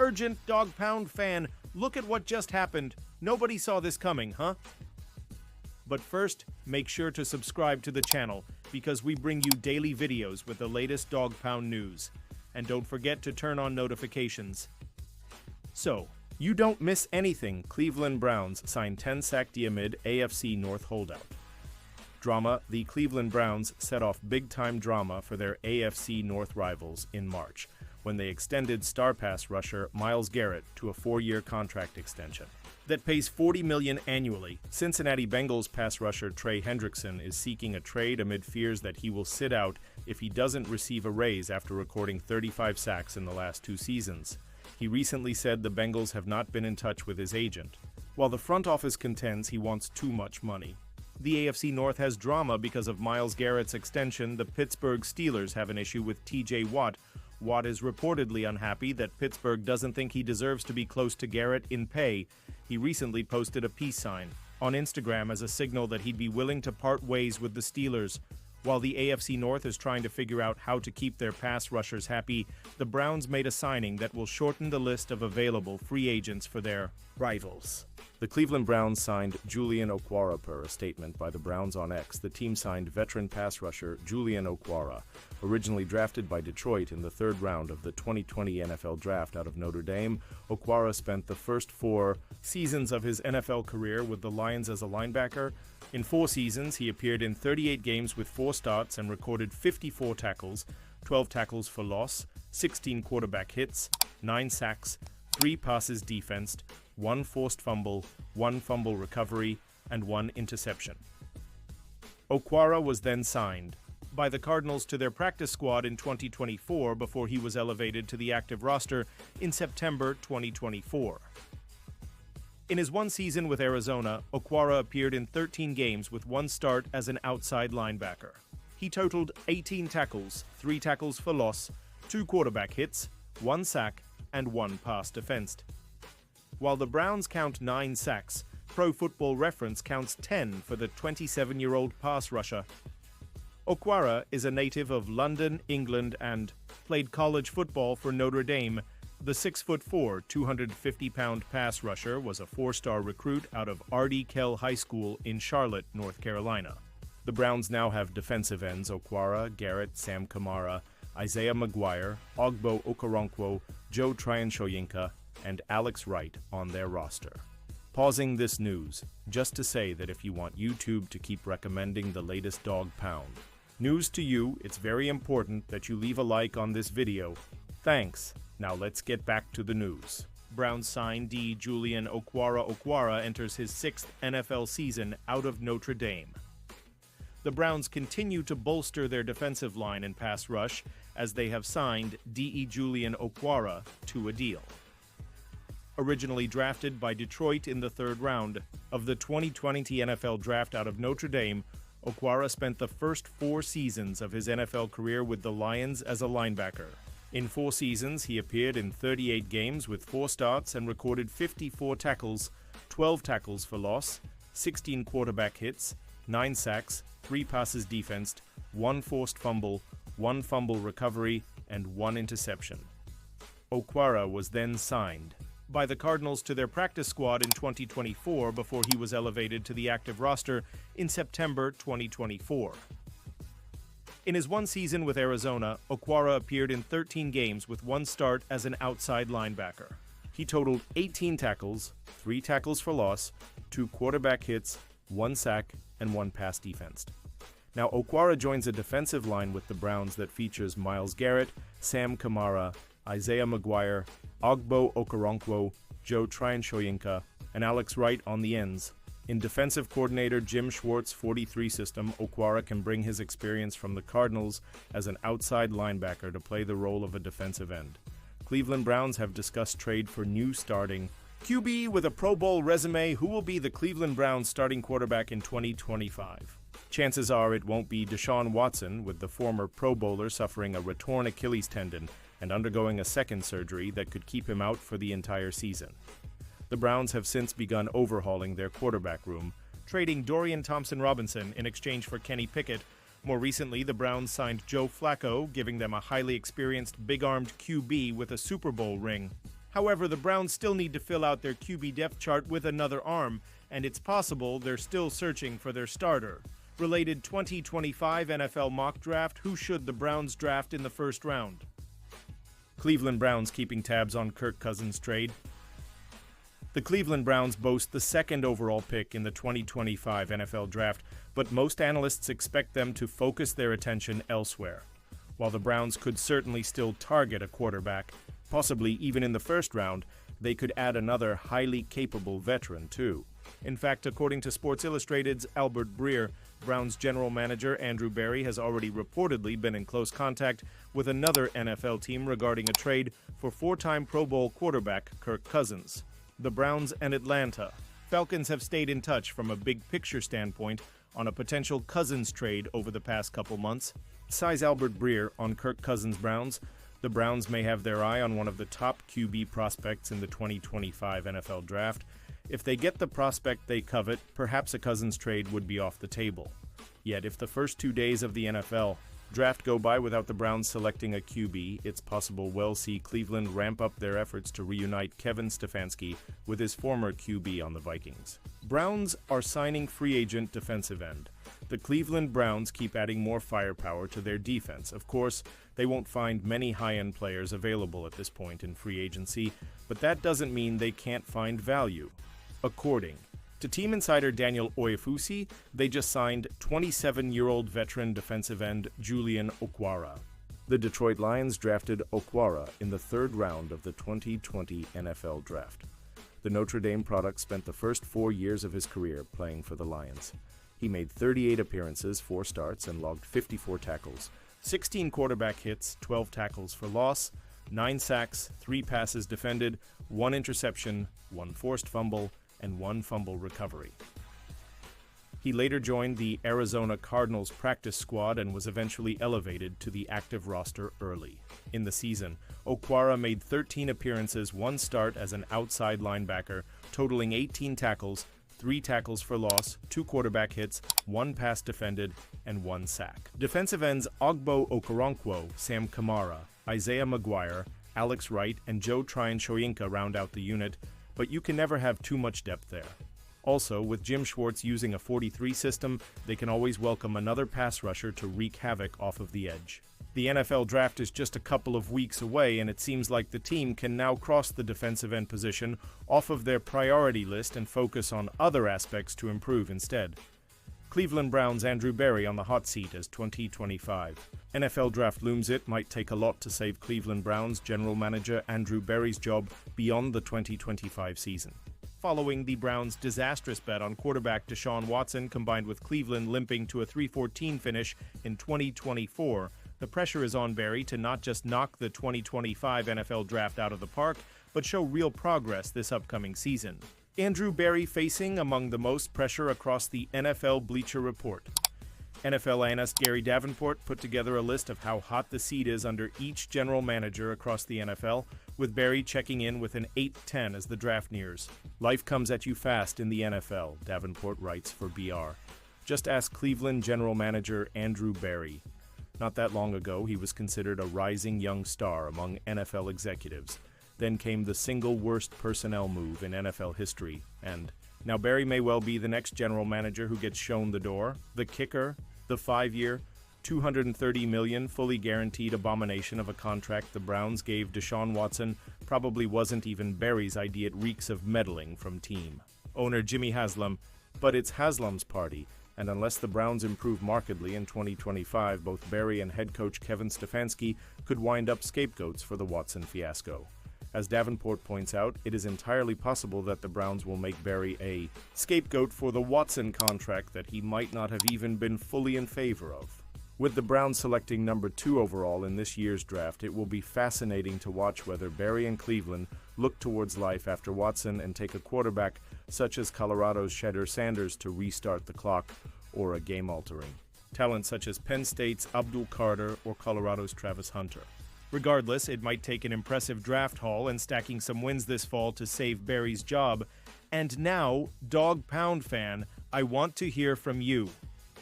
Urgent Dog Pound fan, look at what just happened. Nobody saw this coming, huh? But first, make sure to subscribe to the channel because we bring you daily videos with the latest Dog Pound news. And don't forget to turn on notifications. So, you don't miss anything. Cleveland Browns signed 10-sack Diamid AFC North holdout. Drama: the Cleveland Browns set off big-time drama for their AFC North rivals in March, when they extended star pass rusher Myles Garrett to a 4-year contract extension that pays $40 million annually. Cincinnati Bengals pass rusher Trey Hendrickson is seeking a trade amid fears that he will sit out if he doesn't receive a raise after recording 35 sacks in the last 2 seasons. He recently said the Bengals have not been in touch with his agent, while the front office contends he wants too much money. The AFC North has drama because of Myles Garrett's extension. The Pittsburgh Steelers have an issue with TJ Watt. Watt is reportedly unhappy that Pittsburgh doesn't think he deserves to be close to Garrett in pay. He recently posted a peace sign on Instagram as a signal that he'd be willing to part ways with the Steelers. While the AFC North is trying to figure out how to keep their pass rushers happy, the Browns made a signing that will shorten the list of available free agents for their rivals. The Cleveland Browns signed Julian Okwara. Per a statement by the Browns on X, the team signed veteran pass rusher Julian Okwara. Originally drafted by Detroit in the 3rd round of the 2020 NFL Draft out of Notre Dame, Okwara spent the first 4 seasons of his NFL career with the Lions as a linebacker. In 4 seasons, he appeared in 38 games with 4 starts and recorded 54 tackles, 12 tackles for loss, 16 quarterback hits, 9 sacks, 3 passes defensed, 1 forced fumble, 1 fumble recovery, and 1 interception. Okwara was then signed by the Cardinals to their practice squad in 2024 before he was elevated to the active roster in September 2024. In his 1 season with Arizona, Okwara appeared in 13 games with 1 start as an outside linebacker. He totaled 18 tackles, 3 tackles for loss, 2 quarterback hits, 1 sack, and 1 pass defensed. While the Browns count 9 sacks, Pro Football Reference counts 10 for the 27-year-old pass rusher. Okwara is a native of London, England, and played college football for Notre Dame. The 6'4", 250-pound pass rusher was a 4-star recruit out of R.D. Kell High School in Charlotte, North Carolina. The Browns now have defensive ends Okwara, Garrett, Sam Kamara, Isaiah McGuire, Ogbo Okoronkwo, Joe Tryon-Shoyinka, and Alex Wright on their roster. Pausing this news, just to say that if you want YouTube to keep recommending the latest Dog Pound news to you, it's very important that you leave a like on this video. Thanks. Now let's get back to the news. Browns signed Julian Okwara. Okwara enters his 6th NFL season out of Notre Dame. The Browns continue to bolster their defensive line and pass rush as they have signed Julian Okwara to a deal. Originally drafted by Detroit in the 3rd round of the 2020 NFL Draft out of Notre Dame, Okwara spent the first 4 seasons of his NFL career with the Lions as a linebacker. In 4 seasons, he appeared in 38 games with 4 starts and recorded 54 tackles, 12 tackles for loss, 16 quarterback hits, 9 sacks, 3 passes defensed, 1 forced fumble, 1 fumble recovery, and 1 interception. Okwara was then signed by the Cardinals to their practice squad in 2024 before he was elevated to the active roster in September 2024. In his 1 season with Arizona, Okwara appeared in 13 games with 1 start as an outside linebacker. He totaled 18 tackles, 3 tackles for loss, 2 quarterback hits, 1 sack, and 1 pass defensed. Now, Okwara joins a defensive line with the Browns that features Myles Garrett, Sam Kamara, Isaiah McGuire, Ogbo Okoronkwo, Joe Tryon-Shoyinka, and Alex Wright on the ends. In defensive coordinator Jim Schwartz's 43 system, Okwara can bring his experience from the Cardinals as an outside linebacker to play the role of a defensive end. Cleveland Browns have discussed trade for new starting QB with a Pro Bowl resume. Who will be the Cleveland Browns starting quarterback in 2025? Chances are it won't be Deshaun Watson, with the former Pro Bowler suffering a torn Achilles tendon and undergoing a second surgery that could keep him out for the entire season. The Browns have since begun overhauling their quarterback room, trading Dorian Thompson-Robinson in exchange for Kenny Pickett. More recently, the Browns signed Joe Flacco, giving them a highly experienced, big-armed QB with a Super Bowl ring. However, the Browns still need to fill out their QB depth chart with another arm, and it's possible they're still searching for their starter. Related 2025 NFL mock draft: who should the Browns draft in the first round? Cleveland Browns keeping tabs on Kirk Cousins trade. The Cleveland Browns boast the second overall pick in the 2025 NFL Draft, but most analysts expect them to focus their attention elsewhere. While the Browns could certainly still target a quarterback, possibly even in the first round, they could add another highly capable veteran too. In fact, according to Sports Illustrated's Albert Breer, Browns general manager Andrew Berry has already reportedly been in close contact with another NFL team regarding a trade for four-time Pro Bowl quarterback Kirk Cousins. The Browns and Atlanta Falcons have stayed in touch from a big-picture standpoint on a potential Cousins trade over the past couple months. Size Albert Breer on Kirk Cousins' Browns. The Browns may have their eye on one of the top QB prospects in the 2025 NFL Draft. If they get the prospect they covet, perhaps a Cousins trade would be off the table. Yet if the first 2 days of the NFL Draft go by without the Browns selecting a QB, it's possible we'll see Cleveland ramp up their efforts to reunite Kevin Stefanski with his former QB on the Vikings. Browns are signing free agent defensive end. The Cleveland Browns keep adding more firepower to their defense. Of course, they won't find many high-end players available at this point in free agency, but that doesn't mean they can't find value. According to team insider Daniel Oyefusi, they just signed 27-year-old veteran defensive end Julian Okwara. The Detroit Lions drafted Okwara in the third round of the 2020 NFL Draft. The Notre Dame product spent the first 4 years of his career playing for the Lions. He made 38 appearances, 4 starts, and logged 54 tackles, 16 quarterback hits, 12 tackles for loss, 9 sacks, 3 passes defended, 1 interception, 1 forced fumble, and 1 fumble recovery. He later joined the Arizona Cardinals practice squad and was eventually elevated to the active roster early. In the season, Okwara made 13 appearances, 1 start as an outside linebacker, totaling 18 tackles, 3 tackles for loss, 2 quarterback hits, 1 pass defended, and 1 sack. Defensive ends Ogbo Okoronkwo, Sam Kamara, Isaiah McGuire, Alex Wright, and Joe Tryon-Shoyinka round out the unit, but you can never have too much depth there. Also, with Jim Schwartz using a 43 system, they can always welcome another pass rusher to wreak havoc off of the edge. The NFL Draft is just a couple of weeks away, and it seems like the team can now cross the defensive end position off of their priority list and focus on other aspects to improve instead. Cleveland Browns' Andrew Berry on the hot seat as 2025 NFL Draft looms. It might take a lot to save Cleveland Browns general manager Andrew Berry's job beyond the 2025 season. Following the Browns' disastrous bet on quarterback Deshaun Watson, combined with Cleveland limping to a 3-14 finish in 2024, the pressure is on Berry to not just knock the 2025 NFL Draft out of the park, but show real progress this upcoming season. Andrew Berry facing among the most pressure across the NFL Bleacher Report. NFL analyst Gary Davenport put together a list of how hot the seat is under each general manager across the NFL, with Berry checking in with an 8-10 as the draft nears. Life comes at you fast in the NFL, Davenport writes for BR. Just ask Cleveland general manager Andrew Berry. Not that long ago, he was considered a rising young star among NFL executives. Then came the single worst personnel move in NFL history, and now Berry may well be the next general manager who gets shown the door. The kicker, the 5-year, $230 million fully guaranteed abomination of a contract the Browns gave Deshaun Watson probably wasn't even Berry's idea. It reeks of meddling from team owner Jimmy Haslam, but it's Haslam's party, and unless the Browns improve markedly in 2025, both Berry and head coach Kevin Stefanski could wind up scapegoats for the Watson fiasco. As Davenport points out, it is entirely possible that the Browns will make Berry a scapegoat for the Watson contract that he might not have even been fully in favor of. With the Browns selecting number 2 overall in this year's draft, it will be fascinating to watch whether Berry and Cleveland look towards life after Watson and take a quarterback such as Colorado's Shedeur Sanders to restart the clock, or a game-altering talent such as Penn State's Abdul Carter or Colorado's Travis Hunter. Regardless, it might take an impressive draft haul and stacking some wins this fall to save Berry's job. And now, Dog Pound fan, I want to hear from you.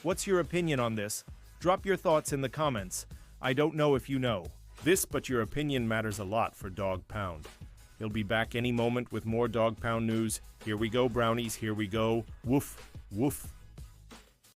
What's your opinion on this? Drop your thoughts in the comments. I don't know if you know this, but your opinion matters a lot for Dog Pound. He'll be back any moment with more Dog Pound news. Here we go, brownies. Here we go. Woof, woof.